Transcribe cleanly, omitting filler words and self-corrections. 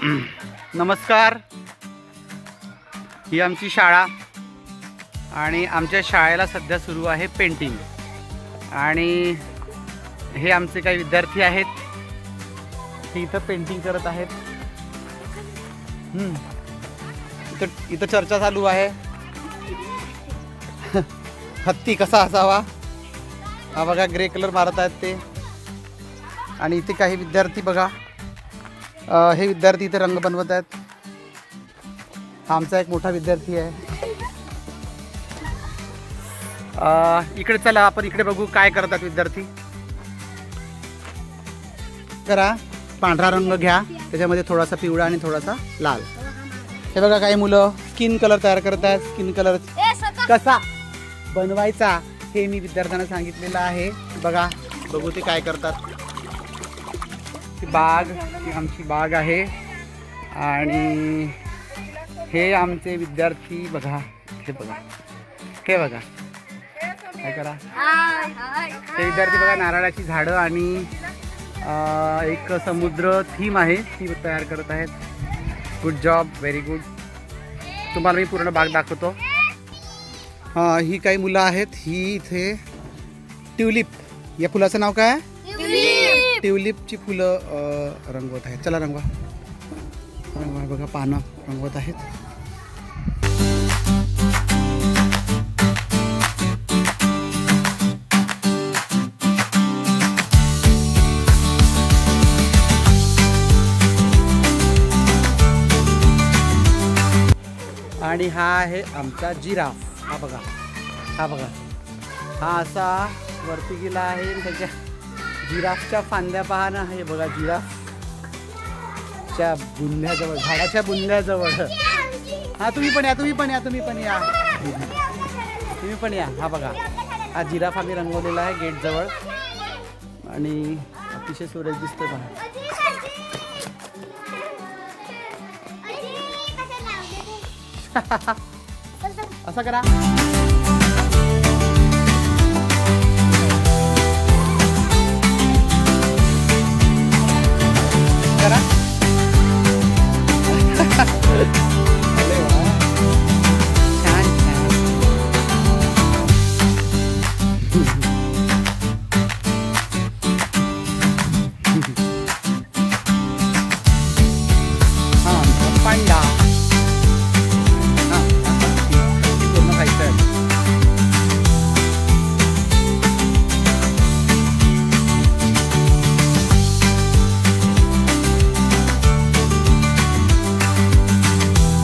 नमस्कार, ही आमची शाळा आणि आमच्या शाळेला सध्या सुरू आहे पेंटिंग आणि हे आमचे काही विद्यार्थी आहेत, हे इथं पेंटिंग करत आहेत। इथं चर्चा चालू आहे, हत्ती कसा असावा हा बघा, ग्रे कलर मारत आहेत ते। आणि इथे काही विद्यार्थी बघा, हे विद्यार्थी इथे रंग बनवत आहेत। आमचा एक मोठा विद्यार्थी आहे। इकडे चला, आपण इकडे बघू काय करतात विद्यार्थी। करा, पांढरा रंग घ्या, त्याच्यामध्ये थोडासा पिवळा आणि थोडासा लाल। हे बघा काही मुलं स्किन कलर तयार करतात। स्किन कलर कसा बनवायचा हे मी विद्यार्थ्यांना सांगितलेलं आहे। बघा, बघू ते काय करतात। ही बाग, ही आमची बाग आहे आणि हे आमचे विद्यार्थी बघा, हे बघा, हे बघा काय करा। हे विद्यार्थी बघा, नारळाची झाडं आणि एक समुद्र थीम आहे ती तयार करत आहेत। Good job, very good. तुम्हाला मी पूर्ण बाग दाखवतो। ही काही मुलं आहेत, ही इथे ट्यूलिप या फुलाचं नाव काय? ट्यूलिपची फुलं रंगवत आहेत। चला रंगवा, रंगवा। बघा पानं रंगवत आहेत। आणि हा आहे आमचा जिराफ। हा बघा, हा बघा, हा असा वरती गेला आहे। त्याच्या जिराफच्या फांद्या पहा ना, हे बघा जिराफच्या बुंध्याजवळ, झाडाच्या बुंध्याजवळ। हा तुम्ही पण या, तुम्ही पण या, तुम्ही पण या, तुम्ही पण या। हा बघा, हा जिराफ आम्ही रंगवलेला आहे गेट जवळ आणि अतिशय सुरेख दिसतोय बघा। असं करा।